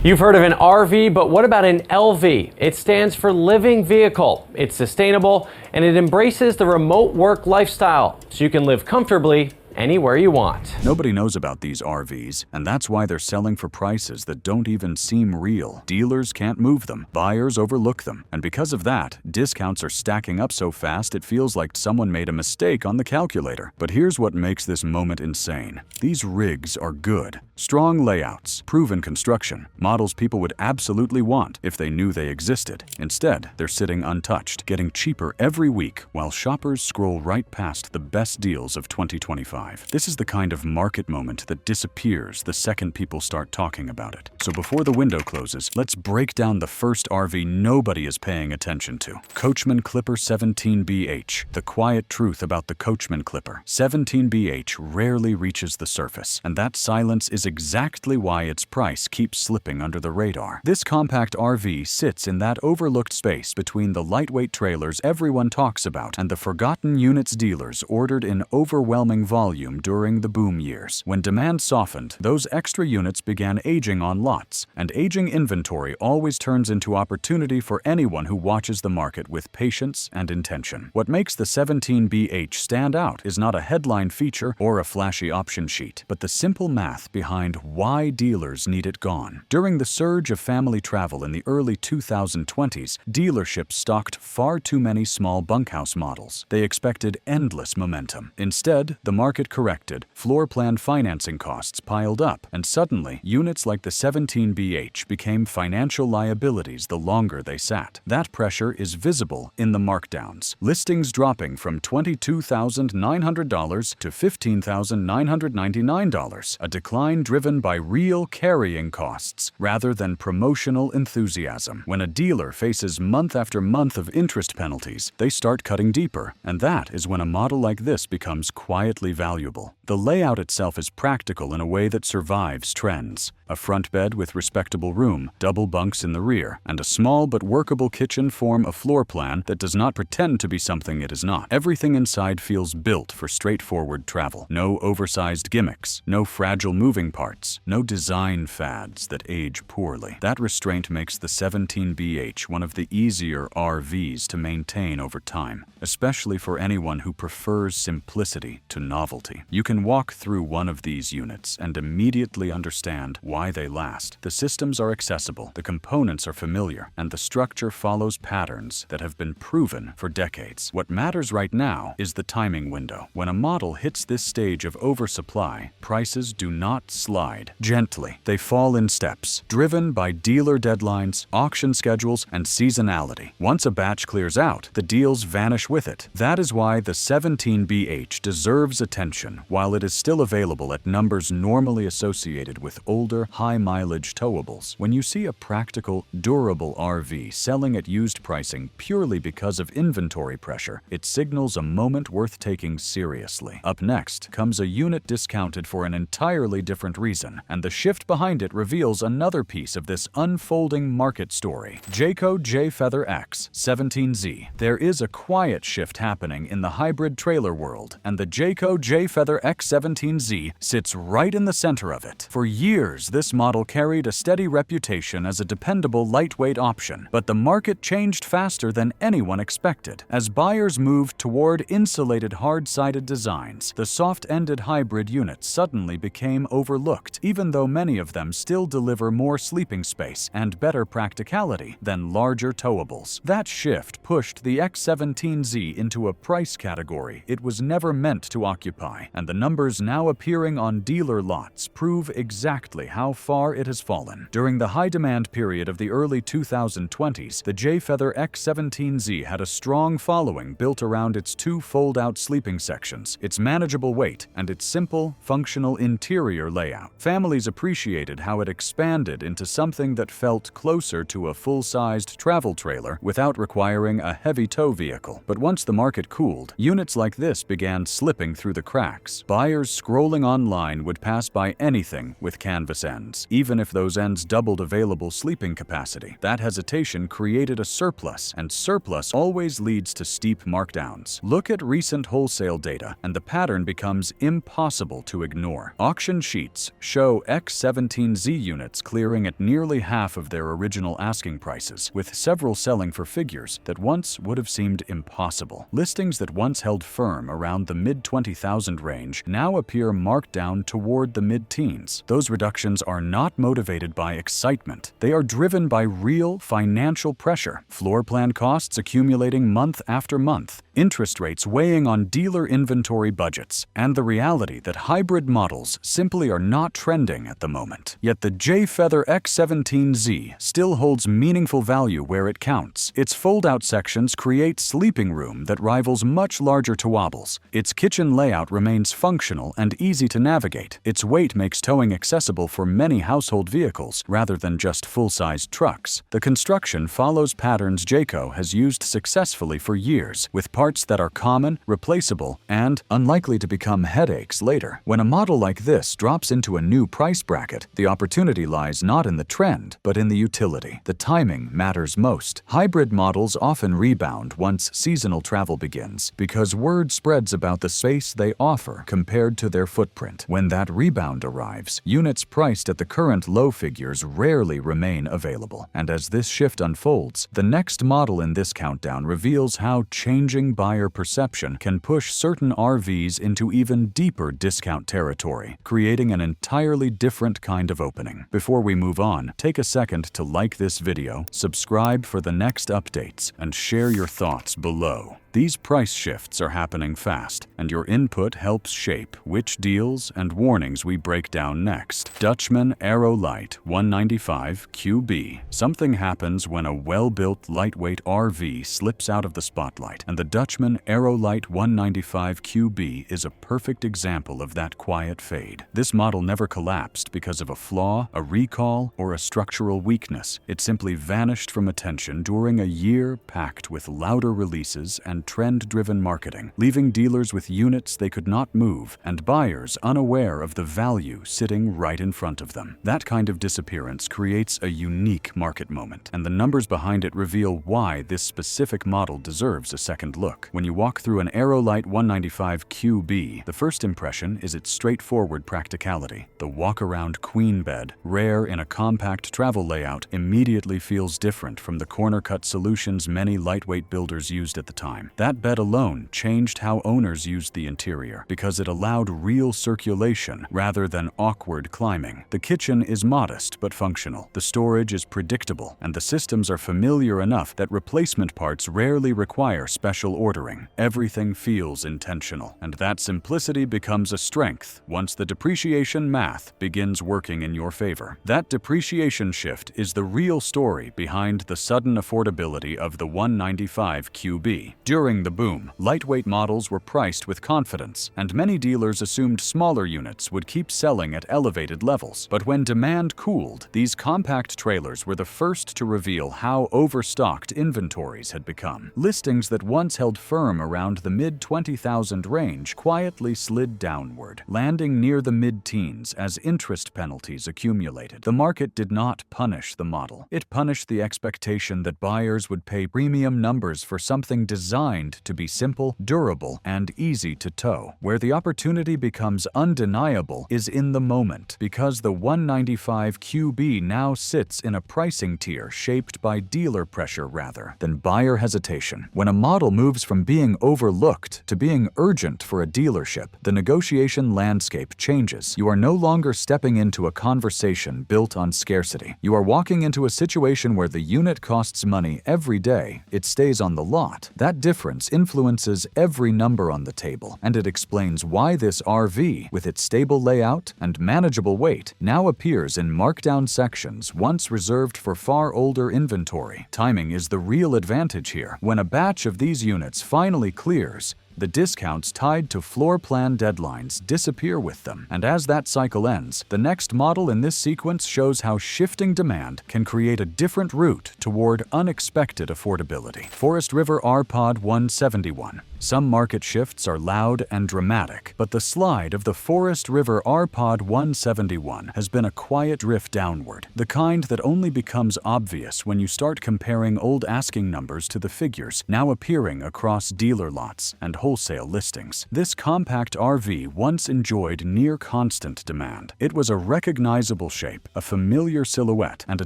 You've heard of an R-Vee, but what about an LV? It stands for Living Vehicle. It's sustainable and it embraces the remote work lifestyle, so you can live comfortably anywhere you want. Nobody knows about these RVs, and that's why they're selling for prices that don't even seem real. Dealers can't move them, buyers overlook them, and because of that, discounts are stacking up so fast it feels like someone made a mistake on the calculator. But here's what makes this moment insane. These rigs are good. Strong layouts, proven construction, models people would absolutely want if they knew they existed. Instead, they're sitting untouched, getting cheaper every week while shoppers scroll right past the best deals of 2025. This is the kind of market moment that disappears the second people start talking about it. So before the window closes, let's break down the first RV nobody is paying attention to. Coachmen Clipper 17BH. The quiet truth about the Coachmen Clipper. 17BH rarely reaches the surface, and that silence is exactly why its price keeps slipping under the radar. This compact RV sits in that overlooked space between the lightweight trailers everyone talks about and the forgotten units dealers ordered in overwhelming volume during the boom years. When demand softened, those extra units began aging on lots, and aging inventory always turns into opportunity for anyone who watches the market with patience and intention. What makes the 17BH stand out is not a headline feature or a flashy option sheet, but the simple math behind why dealers need it gone. During the surge of family travel in the early 2020s, dealerships stocked far too many small bunkhouse models. They expected endless momentum. Instead, the market corrected, floor plan financing costs piled up, and suddenly, units like the 17BH became financial liabilities the longer they sat. That pressure is visible in the markdowns. Listings dropping from $22,900 to $15,999, a decline driven by real carrying costs rather than promotional enthusiasm. When a dealer faces month after month of interest penalties, they start cutting deeper, and that is when a model like this becomes quietly valuable. The layout itself is practical in a way that survives trends. A front bed with respectable room, double bunks in the rear, and a small but workable kitchen form a floor plan that does not pretend to be something it is not. Everything inside feels built for straightforward travel. No oversized gimmicks, no fragile moving parts, no design fads that age poorly. That restraint makes the 17BH one of the easier RVs to maintain over time, especially for anyone who prefers simplicity to novelty. You can walk through one of these units and immediately understand why they last. The systems are accessible, the components are familiar, and the structure follows patterns that have been proven for decades. What matters right now is the timing window. When a model hits this stage of oversupply, prices do not slide gently. They fall in steps, driven by dealer deadlines, auction schedules, and seasonality. Once a batch clears out, the deals vanish with it. That is why the 17BH deserves attention while it is still available at numbers normally associated with older, high-mileage towables. When you see a practical, durable RV selling at used pricing purely because of inventory pressure, it signals a moment worth taking seriously. Up next comes a unit discounted for an entirely different reason, and the shift behind it reveals another piece of this unfolding market story. Jayco J-Feather X 17Z. There is a quiet shift happening in the hybrid trailer world, and the Jayco J-Feather X 17Z sits right in the center of it. For years, this model carried a steady reputation as a dependable lightweight option, but the market changed faster than anyone expected. As buyers moved toward insulated hard-sided designs, the soft-ended hybrid units suddenly became overlooked, even though many of them still deliver more sleeping space and better practicality than larger towables. That shift pushed the X17Z into a price category it was never meant to occupy, and the numbers now appearing on dealer lots prove exactly how far it has fallen. During the high-demand period of the early 2020s, the J-Feather X17Z had a strong following built around its two fold-out sleeping sections, its manageable weight, and its simple, functional interior layout. Families appreciated how it expanded into something that felt closer to a full-sized travel trailer without requiring a heavy tow vehicle. But once the market cooled, units like this began slipping through the cracks. Buyers scrolling online would pass by anything with canvas ends, even if those ends doubled available sleeping capacity. That hesitation created a surplus, and surplus always leads to steep markdowns. Look at recent wholesale data, and the pattern becomes impossible to ignore. Auction sheets show X17Z units clearing at nearly half of their original asking prices, with several selling for figures that once would have seemed impossible. Listings that once held firm around the mid-20,000 range now appear marked down toward the mid-teens. Those reductions are not motivated by excitement. They are driven by real financial pressure, floor plan costs accumulating month after month, interest rates weighing on dealer inventory budgets, and the reality that hybrid models simply are not trending at the moment. Yet the J-Feather X17Z still holds meaningful value where it counts. Its fold-out sections create sleeping room that rivals much larger Towabbles. Its kitchen layout remains functional and easy to navigate. Its weight makes towing accessible for many household vehicles rather than just full-sized trucks. The construction follows patterns Jayco has used successfully for years, with parts that are common, replaceable, and unlikely to become headaches later. When a model like this drops into a new price bracket, the opportunity lies not in the trend, but in the utility. The timing matters most. Hybrid models often rebound once seasonal travel begins, because word spreads about the space they offer compared to their footprint. When that rebound arrives, units priced at the current low figures rarely remain available. And as this shift unfolds, the next model in this countdown reveals how changing buyer perception can push certain R-Vs into even deeper discount territory, creating an entirely different kind of opening. Before we move on, take a second to like this video, subscribe for the next updates, and share your thoughts below. These price shifts are happening fast, and your input helps shape which deals and warnings we break down next. Dutchmen Aerolite 195 QB. Something happens when a well-built, lightweight R-Vee slips out of the spotlight, and the Dutchmen Aerolite 195 QB is a perfect example of that quiet fade. This model never collapsed because of a flaw, a recall, or a structural weakness. It simply vanished from attention during a year packed with louder releases and trend-driven marketing, leaving dealers with units they could not move and buyers unaware of the value sitting right in front of them. That kind of disappearance creates a unique market moment, and the numbers behind it reveal why this specific model deserves a second look. When you walk through an Aerolite 195 QB, the first impression is its straightforward practicality. The walk-around queen bed, rare in a compact travel layout, immediately feels different from the corner-cut solutions many lightweight builders used at the time. That bed alone changed how owners used the interior because it allowed real circulation rather than awkward climbing. The kitchen is modest but functional. The storage is predictable, and the systems are familiar enough that replacement parts rarely require special ordering. Everything feels intentional, and that simplicity becomes a strength once the depreciation math begins working in your favor. That depreciation shift is the real story behind the sudden affordability of the 195 QB. During the boom, lightweight models were priced with confidence, and many dealers assumed smaller units would keep selling at elevated levels. But when demand cooled, these compact trailers were the first to reveal how overstocked inventories had become. Listings that once held firm around the mid-20,000 range quietly slid downward, landing near the mid-teens as interest penalties accumulated. The market did not punish the model. It punished the expectation that buyers would pay premium numbers for something designed to be simple, durable, and easy to tow. Where the opportunity becomes undeniable is in the moment, because the 195 QB now sits in a pricing tier shaped by dealer pressure rather than buyer hesitation. When a model moves from being overlooked to being urgent for a dealership, the negotiation landscape changes. You are no longer stepping into a conversation built on scarcity. You are walking into a situation where the unit costs money every day it stays on the lot. That difference influences every number on the table, and it explains why this R-Vee, with its stable layout and manageable weight, now appears in markdown sections once reserved for far older inventory. Timing is the real advantage here. When a batch of these units finally clears, the discounts tied to floor plan deadlines disappear with them, and as that cycle ends, the next model in this sequence shows how shifting demand can create a different route toward unexpected affordability. Forest River R-Pod 171. Some market shifts are loud and dramatic, but the slide of the Forest River R-Pod 171 has been a quiet drift downward, the kind that only becomes obvious when you start comparing old asking numbers to the figures now appearing across dealer lots and wholesale listings. This compact R-Vee once enjoyed near constant demand. It was a recognizable shape, a familiar silhouette, and a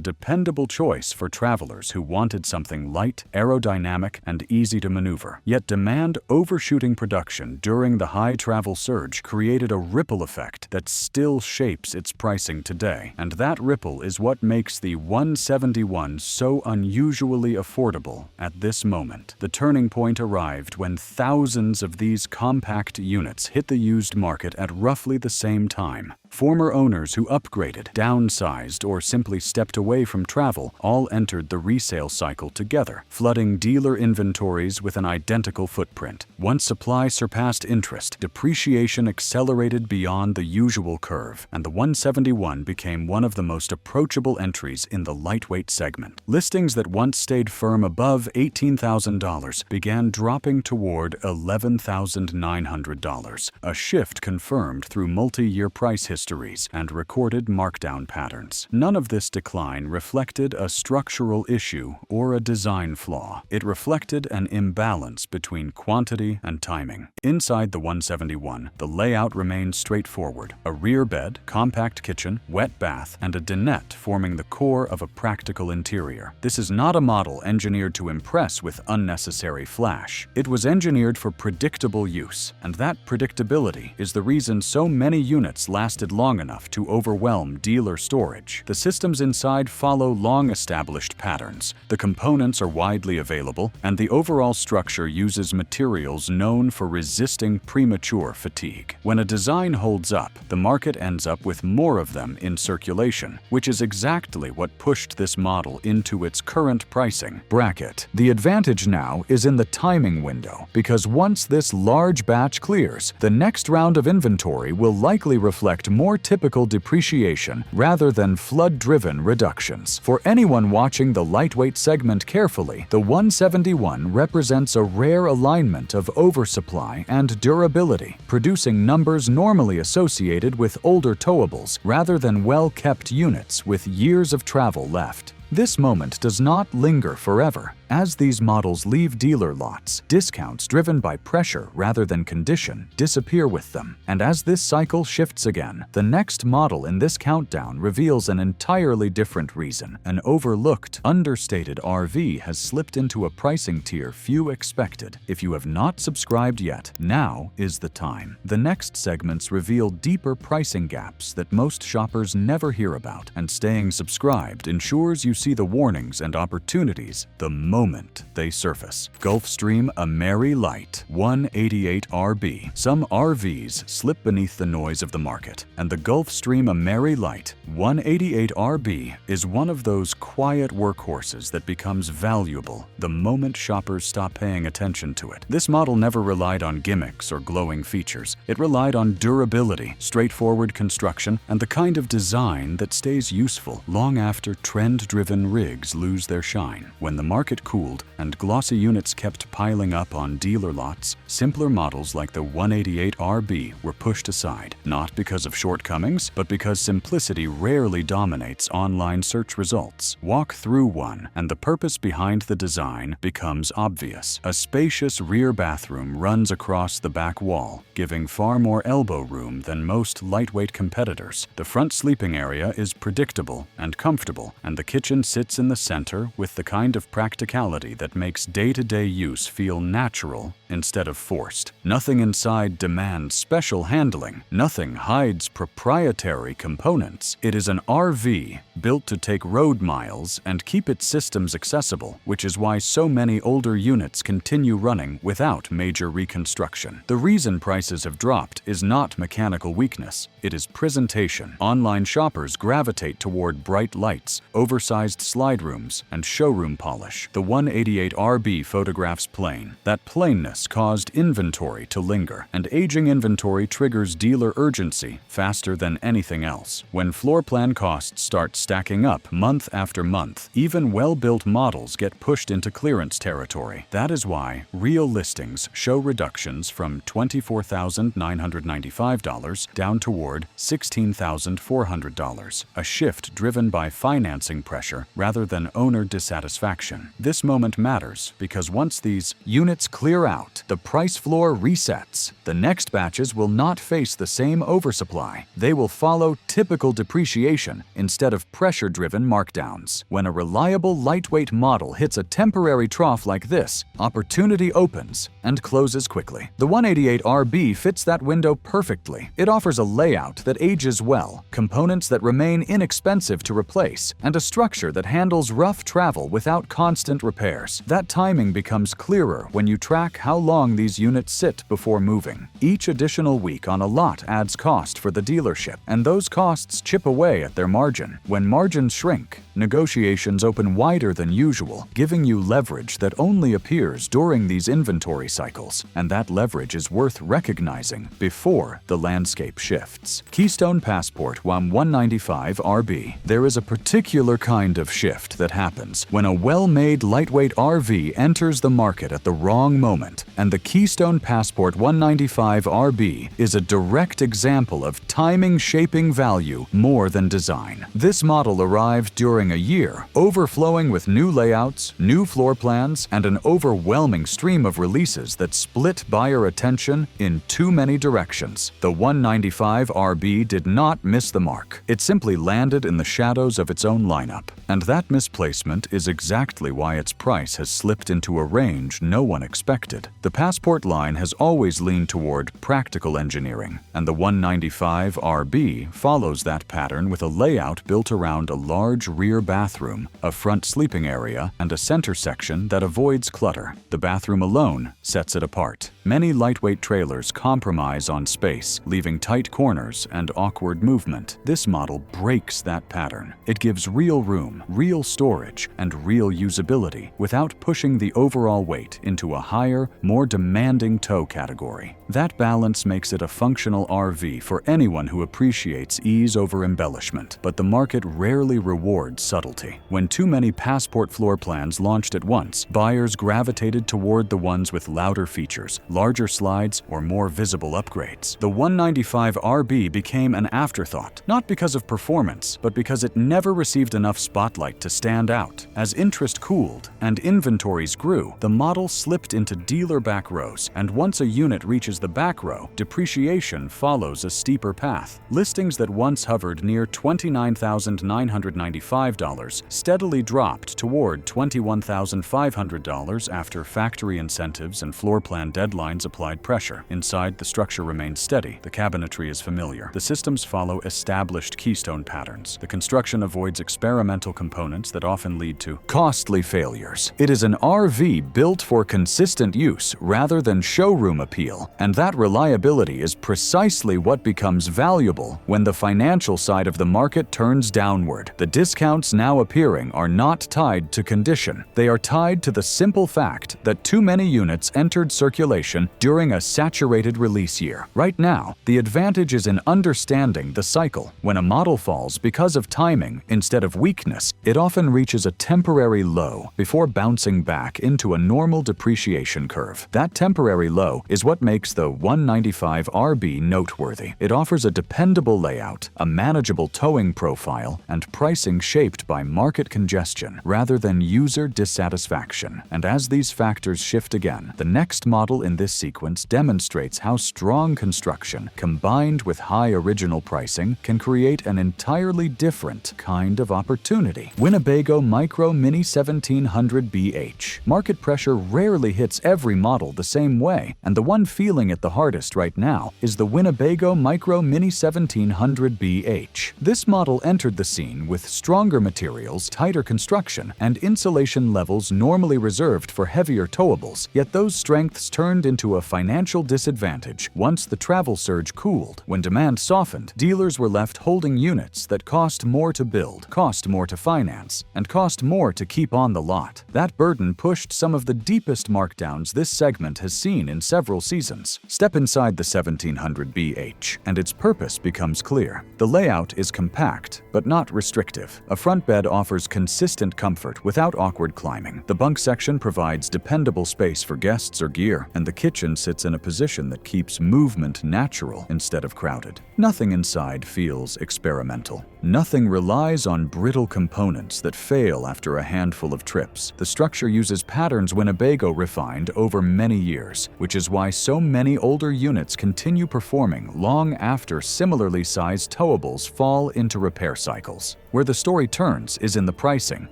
dependable choice for travelers who wanted something light, aerodynamic, and easy to maneuver. Yet demand overshooting production during the high travel surge created a ripple effect that still shapes its pricing today. And that ripple is what makes the 171 so unusually affordable at this moment. The turning point arrived when thousands of these compact units hit the used market at roughly the same time. Former owners who upgraded, downsized, or simply stepped away from travel all entered the resale cycle together, flooding dealer inventories with an identical footprint. Once supply surpassed interest, depreciation accelerated beyond the usual curve, and the 171 became one of the most approachable entries in the lightweight segment. Listings that once stayed firm above $18,000 began dropping toward $11,900, a shift confirmed through multi-year price histories and recorded markdown patterns. None of this decline reflected a structural issue or a design flaw. It reflected an imbalance between quantity and timing. Inside the 171, the layout remained straightforward: a rear bed, compact kitchen, wet bath, and a dinette forming the core of a practical interior. This is not a model engineered to impress with unnecessary flash. It was engineered for predictable use, and that predictability is the reason so many units lasted long enough to overwhelm dealer storage. The systems inside follow long-established patterns. The components are widely available, and the overall structure uses materials known for resisting premature fatigue. When a design holds up, the market ends up with more of them in circulation, which is exactly what pushed this model into its current pricing bracket. The advantage now is in the timing window, because once this large batch clears, the next round of inventory will likely reflect more typical depreciation rather than flood-driven reductions. For anyone watching the lightweight segment carefully, the 171 represents a rare alignment of oversupply and durability, producing numbers normally associated with older towables rather than well-kept units with years of travel left. This moment does not linger forever. As these models leave dealer lots, discounts driven by pressure rather than condition disappear with them. And as this cycle shifts again, the next model in this countdown reveals an entirely different reason. An overlooked, understated R-Vee has slipped into a pricing tier few expected. If you have not subscribed yet, now is the time. The next segments reveal deeper pricing gaps that most shoppers never hear about, and staying subscribed ensures you see the warnings and opportunities the moment they surface. Gulfstream Ameri-Lite 188 R-Bee. Some R-Vees slip beneath the noise of the market, and the Gulfstream Ameri-Lite 188 R-Bee is one of those quiet workhorses that becomes valuable the moment shoppers stop paying attention to it. This model never relied on gimmicks or glowing features. It relied on durability, straightforward construction, and the kind of design that stays useful long after trend-driven rigs lose their shine. When the market cooled and glossy units kept piling up on dealer lots, simpler models like the 188 R-Bee were pushed aside, not because of shortcomings, but because simplicity rarely dominates online search results. Walk through one, and the purpose behind the design becomes obvious. A spacious rear bathroom runs across the back wall, giving far more elbow room than most lightweight competitors. The front sleeping area is predictable and comfortable, and the kitchen sits in the center with the kind of practicality that makes day-to-day use feel natural instead of forced. Nothing inside demands special handling. Nothing hides proprietary components. It is an R-Vee built to take road miles and keep its systems accessible, which is why so many older units continue running without major reconstruction. The reason prices have dropped is not mechanical weakness. It is presentation. Online shoppers gravitate toward bright lights, oversized miniaturized slide rooms, and showroom polish. The 188 R-Vee photographs plain. That plainness caused inventory to linger, and aging inventory triggers dealer urgency faster than anything else. When floor plan costs start stacking up month after month, even well-built models get pushed into clearance territory. That is why real listings show reductions from $24,995 down toward $16,400, a shift driven by financing pressure rather than owner dissatisfaction. This moment matters because once these units clear out, the price floor resets. The next batches will not face the same oversupply. They will follow typical depreciation instead of pressure-driven markdowns. When a reliable lightweight model hits a temporary trough like this, opportunity opens and closes quickly. The 188 R-Vee fits that window perfectly. It offers a layout that ages well, components that remain inexpensive to replace, and a structure that handles rough travel without constant repairs. That timing becomes clearer when you track how long these units sit before moving. Each additional week on a lot adds cost for the dealership, and those costs chip away at their margin. When margins shrink, negotiations open wider than usual, giving you leverage that only appears during these inventory cycles, and that leverage is worth recognizing before the landscape shifts. Keystone Passport 195 R-Vee. There is a particular kind of shift that happens when a well-made lightweight R-Vee enters the market at the wrong moment, and the Keystone Passport 195 R-Vee is a direct example of timing shaping value more than design. This model arrived during a year, overflowing with new layouts, new floor plans, and an overwhelming stream of releases that split buyer attention in too many directions. The 195 R-Vee did not miss the mark. It simply landed in the shadows of its own lineup. And that misplacement is exactly why its price has slipped into a range no one expected. The Passport line has always leaned toward practical engineering, and the 195 R-Vee follows that pattern with a layout built around a large rear bathroom, a front sleeping area, and a center section that avoids clutter. The bathroom alone sets it apart. Many lightweight trailers compromise on space, leaving tight corners and awkward movement. This model breaks that pattern. It gives real room, real storage, and real usability without pushing the overall weight into a higher, more demanding tow category. That balance makes it a functional R-Vee for anyone who appreciates ease over embellishment, but the market rarely rewards subtlety. When too many Passport floor plans launched at once, buyers gravitated toward the ones with louder features, larger slides, or more visible upgrades. The 195 R-Vee became an afterthought, not because of performance, but because it never received enough spotlight to stand out. As interest cooled and inventories grew, the model slipped into dealer back rows, and once a unit reaches the back row, depreciation follows a steeper path. Listings that once hovered near $29,995 steadily dropped toward $21,500 after factory incentives and floor plan deadlines applied pressure. Inside, the structure remains steady. The cabinetry is familiar. The systems follow established keystone patterns. The construction avoids experimental components that often lead to costly failures. It is an R-Vee built for consistent use rather than showroom appeal, and that reliability is precisely what becomes valuable when the financial side of the market turns downward. The discounts now appearing are not tied to condition. They are tied to the simple fact that too many units entered circulation during a saturated release year. Right now, the advantage is in understanding the cycle. When a model falls because of timing instead of weakness, it often reaches a temporary low before bouncing back into a normal depreciation curve. That temporary low is what makes the 195 R-Vee noteworthy. It offers a dependable layout, a manageable towing profile, and pricing shaped by market congestion rather than user dissatisfaction. And as these factors shift again, the next model in this sequence demonstrates how strong construction combined with high original pricing can create an entirely different kind of opportunity. Winnebago Micro Mini 1700BH. Market pressure rarely hits every model the same way, and the one feeling it the hardest right now is the Winnebago Micro Mini 1700BH. This model entered the scene with stronger materials, tighter construction, and insulation levels normally reserved for heavier towables, yet those strengths turned into into a financial disadvantage once the travel surge cooled. When demand softened, dealers were left holding units that cost more to build, cost more to finance, and cost more to keep on the lot. That burden pushed some of the deepest markdowns this segment has seen in several seasons. Step inside the 1700BH, and its purpose becomes clear. The layout is compact, but not restrictive. A front bed offers consistent comfort without awkward climbing. The bunk section provides dependable space for guests or gear, and the kitchen sits in a position that keeps movement natural instead of crowded. Nothing inside feels experimental. Nothing relies on brittle components that fail after a handful of trips. The structure uses patterns Winnebago refined over many years, which is why so many older units continue performing long after similarly sized towables fall into repair cycles. Where the story turns is in the pricing,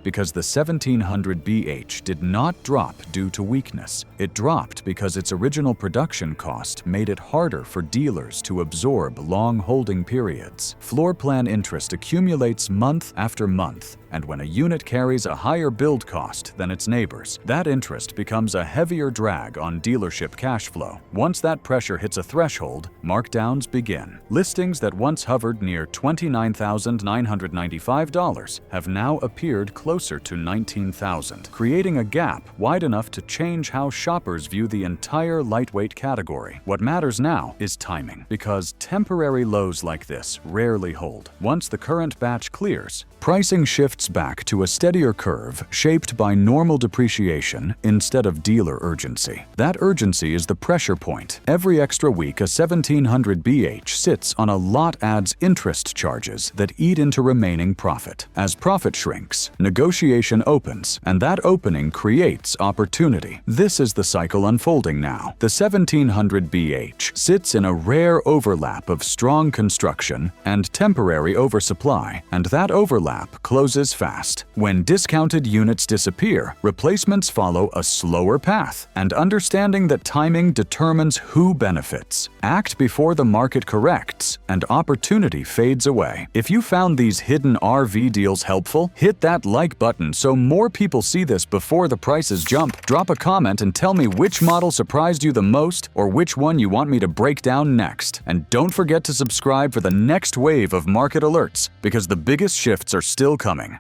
because the 1700BH did not drop due to weakness. It dropped because its original production cost made it harder for dealers to absorb long holding periods. Floor plan interest accumulates month after month, and when a unit carries a higher build cost than its neighbors, that interest becomes a heavier drag on dealership cash flow. Once that pressure hits a threshold, markdowns begin. Listings that once hovered near $29,995 have now appeared closer to $19,000, creating a gap wide enough to change how shoppers view the entire lightweight category. What matters now is timing, because temporary lows like this rarely hold. Once the current batch clears, pricing shifts back to a steadier curve shaped by normal depreciation instead of dealer urgency. That urgency is the pressure point. Every extra week, a 1700BH sits on a lot adds interest charges that eat into remaining profit. As profit shrinks, negotiation opens, and that opening creates opportunity. This is the cycle unfolding now. The 1700BH sits in a rare overlap of strong construction and temporary oversupply, and that overlap closes fast. When discounted units disappear, replacements follow a slower path, and understanding that timing determines who benefits. Act before the market corrects, and opportunity fades away. If you found these hidden R-Vee deals helpful, hit that like button so more people see this before the prices jump. Drop a comment and tell me which model surprised you the most, or which one you want me to break down next. And don't forget to subscribe for the next wave of market alerts, because the biggest shifts are still coming.